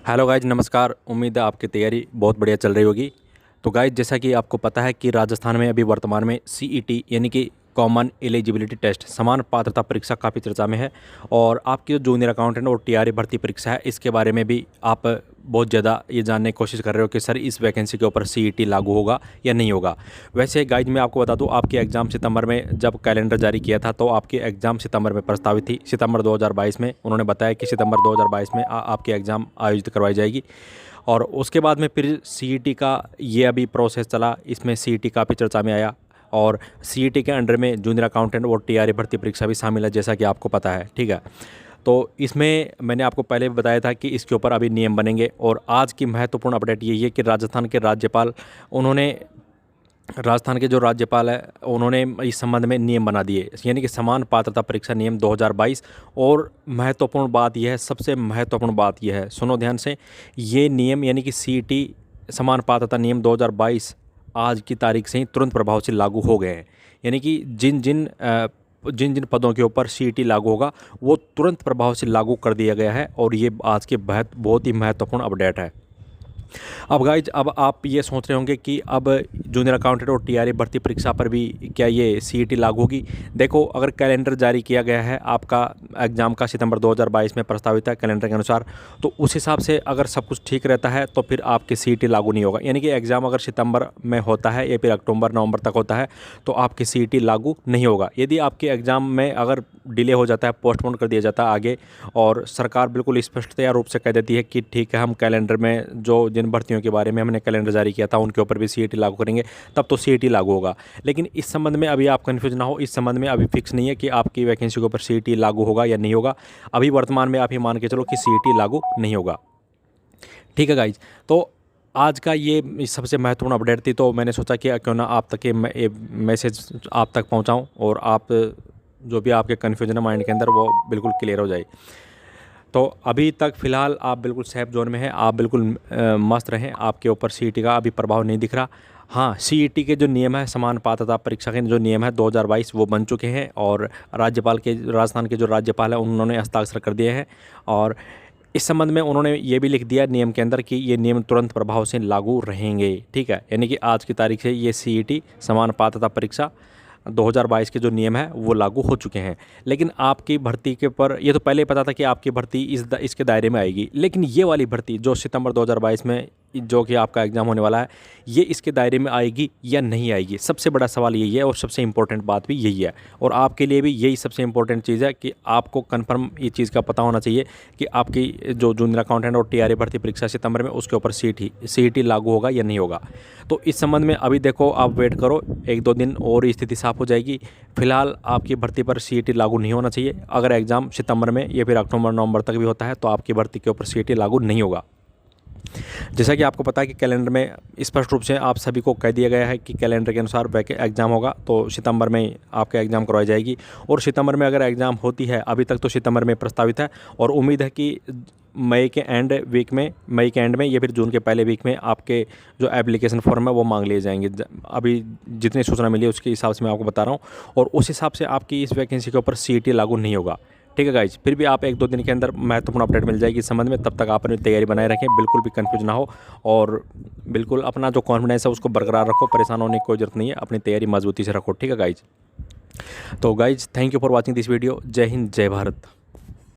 Hello guys, नमस्कार। उम्मीद है आपकी तैयारी बहुत बढ़िया चल रही होगी। तो गाइज, जैसा कि आपको पता है कि राजस्थान में अभी वर्तमान में सीईटी यानी कि कॉमन एलिजिबिलिटी टेस्ट समान पात्रता परीक्षा काफ़ी चर्चा में है। और आपकी जो जूनियर अकाउंटेंट और टीआरई भर्ती परीक्षा है, इसके बारे में भी आप बहुत ज़्यादा ये जानने की कोशिश कर रहे हो कि सर इस वैकेंसी के ऊपर सीईटी लागू होगा या नहीं होगा। वैसे गाइज, मैं आपको बता दूं, आपकी एग्ज़ाम सितंबर में जब कैलेंडर जारी किया था तो आपकी एग्ज़ाम सितंबर में प्रस्तावित थी। सितंबर 2022 में उन्होंने बताया कि सितंबर 2022 में आपकी एग्ज़ाम आयोजित करवाई जाएगी। और उसके बाद में फिर सीईटी का ये अभी प्रोसेस चला, इसमें सीईटी काफ़ी चर्चा में आया। और सीईटी के अंडर में जूनियर अकाउंटेंट और टीआरई भर्ती परीक्षा भी शामिल है, जैसा कि आपको पता है। ठीक है, तो इसमें मैंने आपको पहले भी बताया था कि इसके ऊपर अभी नियम बनेंगे। और आज की महत्वपूर्ण अपडेट यही है कि राजस्थान के जो राज्यपाल है उन्होंने इस संबंध में नियम बना दिए, यानी कि समान पात्रता परीक्षा नियम 2022। और महत्वपूर्ण बात यह है, सबसे महत्वपूर्ण बात यह है, सुनो ध्यान से, ये नियम यानी कि सीईटी समान पात्रता नियम 2022 आज की तारीख से ही तुरंत प्रभाव से लागू हो गए हैं। यानी कि जिन जिन पदों के ऊपर सीईटी लागू होगा वो तुरंत प्रभाव से लागू कर दिया गया है। और ये आज के बहुत ही महत्वपूर्ण अपडेट है। अब गाइज, अब आप ये सोच रहे होंगे कि अब जूनियर अकाउंटेंट और टीआरई भर्ती परीक्षा पर भी क्या ये सीईटी लागू होगी। देखो, अगर कैलेंडर जारी किया गया है आपका एग्ज़ाम का, सितंबर 2022 में प्रस्तावित है कैलेंडर के अनुसार, तो उस हिसाब से अगर सब कुछ ठीक रहता है तो फिर आपकी सीईटी लागू नहीं होगा। यानी कि एग्ज़ाम अगर सितंबर में होता है या फिर अक्टूबर नवंबर तक होता है तो आपकी सीईटी लागू नहीं होगा। यदि आपके एग्ज़ाम में अगर डिले हो जाता है, पोस्टपोन कर दिया जाता है आगे, और सरकार बिल्कुल स्पष्टतया रूप से कह देती है कि ठीक है, हम कैलेंडर में जो जिन भर्तियों के बारे में हमने कैलेंडर जारी किया था उनके ऊपर भी सीईटी लागू करेंगे, तब तो सीईटी लागू होगा। लेकिन इस संबंध में अभी आप कन्फ्यूज ना हो, इस संबंध में अभी फिक्स नहीं है कि आपकी वैकेंसी के ऊपर सीईटी लागू होगा या नहीं होगा। अभी वर्तमान में आप ये मान के चलो कि सीईटी लागू नहीं होगा। ठीक है गाइज, तो आज का ये सबसे महत्वपूर्ण अपडेट थी, तो मैंने सोचा कि क्यों ना आप तक ये मैसेज आप तक पहुँचाऊँ और आप जो भी आपके कन्फ्यूजन है माइंड के अंदर वो बिल्कुल क्लियर हो जाए। तो अभी तक फ़िलहाल आप बिल्कुल सेफ जोन में हैं, आप बिल्कुल मस्त रहें, आपके ऊपर सीईटी का अभी प्रभाव नहीं दिख रहा। हाँ, सीईटी के जो नियम है, समान पात्रता परीक्षा के जो नियम है 2022 वो बन चुके हैं। और राजस्थान के जो राज्यपाल हैं उन्होंने हस्ताक्षर कर दिए हैं। और इस संबंध में उन्होंने ये भी लिख दिया नियम के अंदर कि ये नियम तुरंत प्रभाव से लागू रहेंगे। ठीक है, यानी कि आज की तारीख से ये सीईटी समान पात्रता परीक्षा 2022 के जो नियम है वो लागू हो चुके हैं। लेकिन आपकी भर्ती के ऊपर ये तो पहले ही पता था कि आपकी भर्ती इसके दायरे में आएगी, लेकिन ये वाली भर्ती जो सितंबर 2022 में जो कि आपका एग्ज़ाम होने वाला है, ये इसके दायरे में आएगी या नहीं आएगी, सबसे बड़ा सवाल यही है। और सबसे इम्पोर्टेंट बात भी यही है, और आपके लिए भी यही सबसे इम्पोर्टेंट चीज़ है कि आपको कन्फर्म ये चीज़ का पता होना चाहिए कि आपकी जो जूनियर अकाउंटेंट और टीआरई भर्ती परीक्षा सितंबर में उसके ऊपर सीईटी लागू होगा या नहीं होगा। तो इस संबंध में अभी देखो, आप वेट करो, 1-2 दिन और स्थिति साफ हो जाएगी। फिलहाल आपकी भर्ती पर सीईटी लागू नहीं होना चाहिए। अगर एग्ज़ाम सितंबर में या फिर अक्टूबर नवंबर तक भी होता है तो आपकी भर्ती के ऊपर सीईटी लागू नहीं होगा। जैसा कि आपको पता है कि कैलेंडर में स्पष्ट रूप से आप सभी को कह दिया गया है कि कैलेंडर के अनुसार एग्ज़ाम होगा, तो सितंबर में आपका एग्ज़ाम करवाई जाएगी। और सितंबर में अगर एग्ज़ाम होती है, अभी तक तो सितंबर में प्रस्तावित है, और उम्मीद है कि मई के एंड में या फिर जून के पहले वीक में आपके जो एप्लीकेशन फॉर्म है वो मांग लिए जाएंगे। अभी जितनी सूचना मिली है उसके हिसाब से मैं आपको बता रहा हूँ, और उस हिसाब से आपकी इस वैकेंसी के ऊपर सीईटी लागू नहीं होगा। ठीक है गाइज, फिर भी आप 1-2 दिन के अंदर महत्वपूर्ण अपडेट मिल जाएगी इस संबंध में। तब तक आप अपनी तैयारी बनाए रखें, बिल्कुल भी कंफ्यूज ना हो, और बिल्कुल अपना जो कॉन्फिडेंस है उसको बरकरार रखो। परेशान होने की कोई ज़रूरत नहीं है, अपनी तैयारी मजबूती से रखो। ठीक है गाइज, तो guys, thank you for watching this video. जय हिंद, जय भारत।